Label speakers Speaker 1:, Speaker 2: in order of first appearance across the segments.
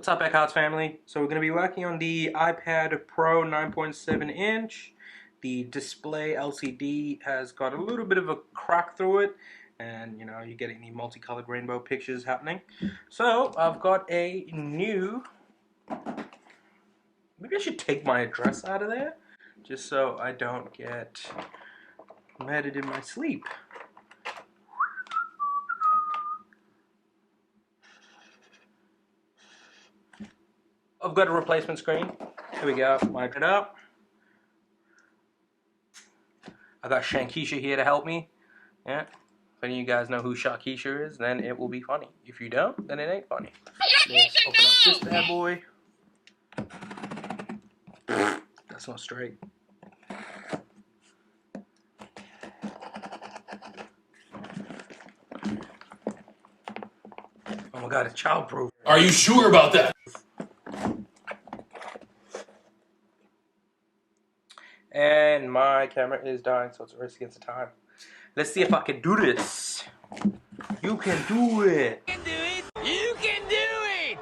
Speaker 1: What's up, Eckhart's family? So we're going to be working on the iPad Pro 9.7 inch. The display LCD has got a little bit of a crack through it, and you know, you're getting the multicolored rainbow pictures happening. So I've got a new, maybe I should take my address out of there, just so I don't get murdered in my sleep. I've got a replacement screen. Here we go. Wipe it up. I got Shankisha here to help me. Yeah. If any of you guys know who Shakisha is, then it will be funny. If you don't, then it ain't funny. Let's open up this bad boy. That's not straight. Oh my god, it's childproof.
Speaker 2: Are you sure about that?
Speaker 1: And my camera is dying, so it's a race against the time. Let's see if I can do this. You can do it.
Speaker 3: You can do it. You can do it.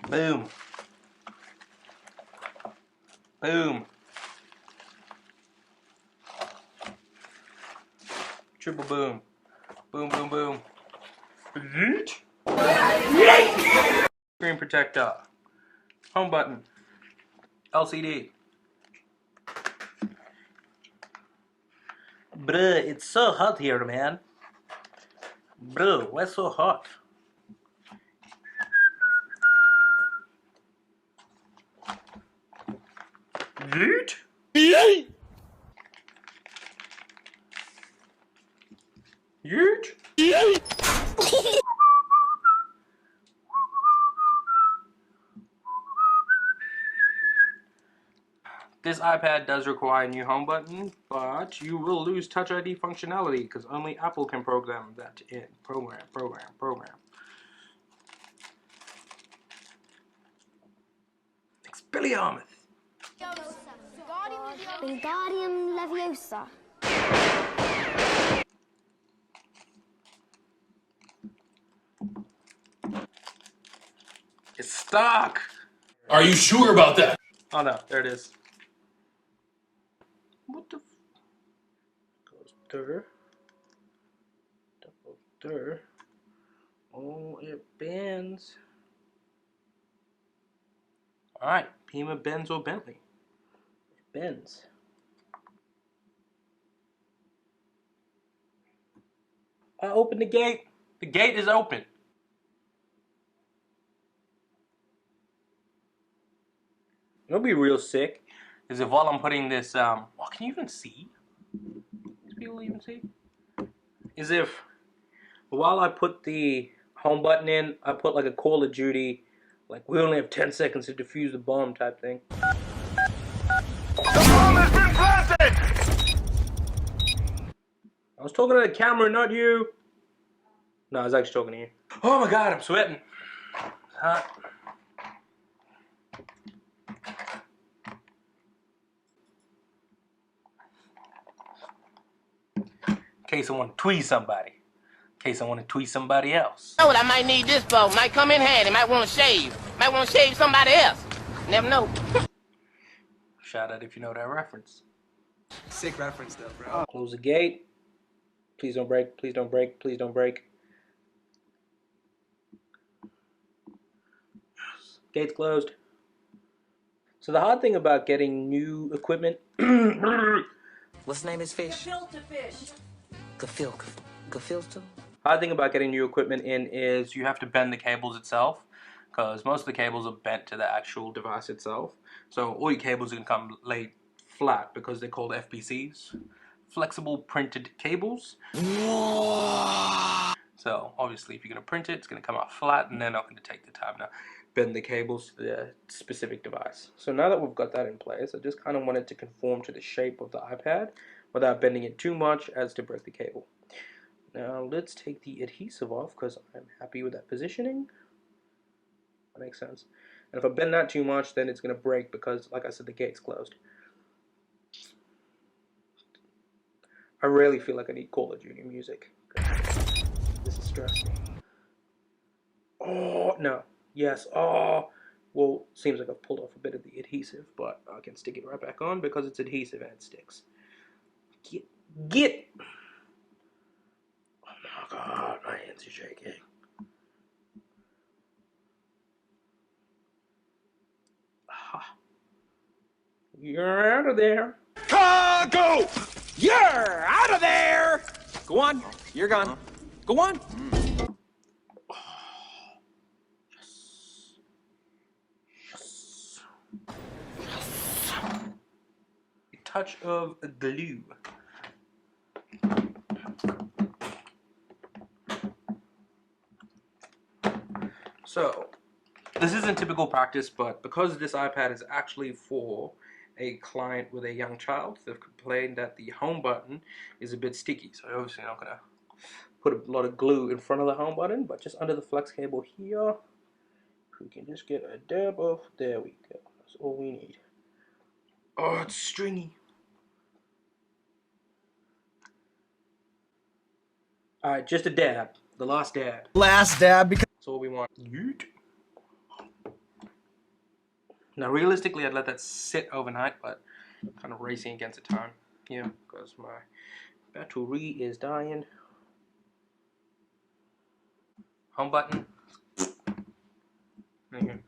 Speaker 1: Boom. Boom. Triple boom. Boom, boom, boom. Screen protector. Home button. LCD. Bruh, it's so hot here, man. Bro, why so hot? Yeet.
Speaker 2: Yay!
Speaker 1: Yeet.
Speaker 2: Yay!
Speaker 1: This iPad does require a new home button, but you will lose Touch ID functionality because only Apple can program that in. Program. Expelliarmus.
Speaker 4: Wingardium Leviosa.
Speaker 1: It's stuck.
Speaker 2: Are you sure about that?
Speaker 1: Oh no, there it is. What the? Goes there. Double there. Oh, it bends. Alright, Pima bends or Bentley. It bends. I opened the gate. The gate is open. It'll be real sick is if while I'm putting this, oh, can you even see? Can people even see? Is if while I put the home button in, I put like a Call of Duty, like we only have 10 seconds to defuse the bomb type thing.
Speaker 3: The bomb has been planted.
Speaker 1: I was talking to the camera, not you. No, I was actually talking to you. Oh my god, I'm sweating. It's hot. In case I want to tweet somebody. In case I want to tweet somebody else.
Speaker 5: Know what I might need this for? Might come in handy. Might want to shave. Might want to shave somebody else. Never know.
Speaker 1: Shout out if you know that reference.
Speaker 6: Sick reference though, bro.
Speaker 1: Close the gate. Please don't break. Please don't break. Please don't break. Gate's closed. So the hard thing about getting new equipment.
Speaker 7: What's the name of his fish? Gefilte fish. Gefilte?
Speaker 1: Hard thing about getting new equipment in is you have to bend the cables itself, because most of the cables are bent to the actual device itself. So all your cables are going to come laid flat because they're called FPCs. Flexible printed cables. So obviously if you're going to print it, it's going to come out flat and they're not going to take the time to bend the cables to the specific device. So now that we've got that in place, I just kind of wanted to conform to the shape of the iPad without bending it too much as to break the cable. Now let's take the adhesive off because I'm happy with that positioning. That makes sense. And if I bend that too much, then it's going to break because, like I said, the gate's closed. I really feel like I need Call of Duty music. This is stressing. Oh, no. Yes. Oh. Well, seems like I've pulled off a bit of the adhesive, but I can stick it right back on because it's adhesive and it sticks. Get. Oh my God, my hands are shaking. Ah. You're out of there.
Speaker 3: Cargo! You're out of there!
Speaker 6: Go on. You're gone. Go on.
Speaker 1: A touch of glue. So, this isn't typical practice, but because this iPad is actually for a client with a young child, they've complained that the home button is a bit sticky. So obviously I'm not gonna put a lot of glue in front of the home button, but just under the flex cable here, we can just get a dab of, there we go. That's all we need. Oh, it's stringy. Alright, just a dab. The last dab.
Speaker 6: Last dab because.
Speaker 1: That's all we want. Yeet. Now, realistically, I'd let that sit overnight, but I'm kind of racing against the time here because my battery is dying. Home button. Right here.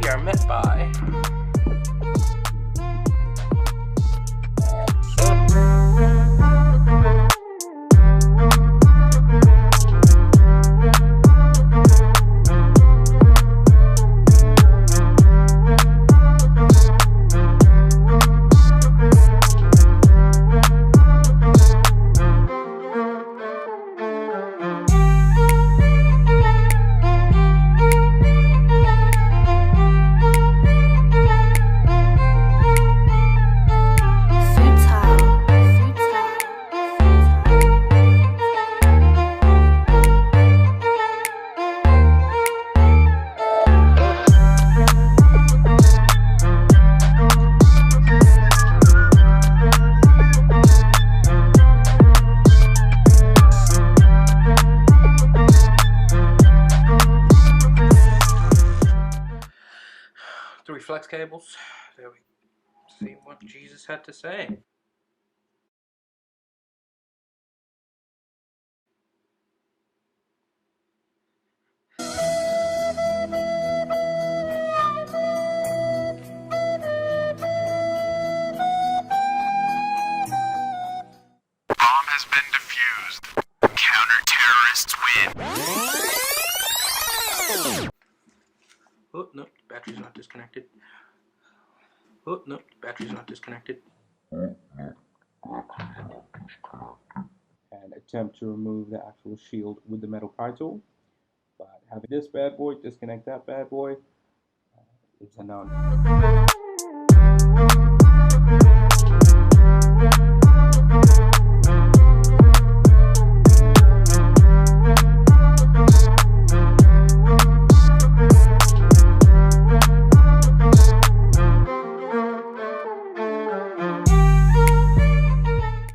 Speaker 1: We are met by three flex cables. There we see what Jesus had to say.
Speaker 3: Bomb has been defused. Counter-terrorists win.
Speaker 1: Oh, no, the battery's not disconnected. Oh, no, the battery's not disconnected. And attempt to remove the actual shield with the metal pry tool. But having this bad boy disconnect that bad boy is a no.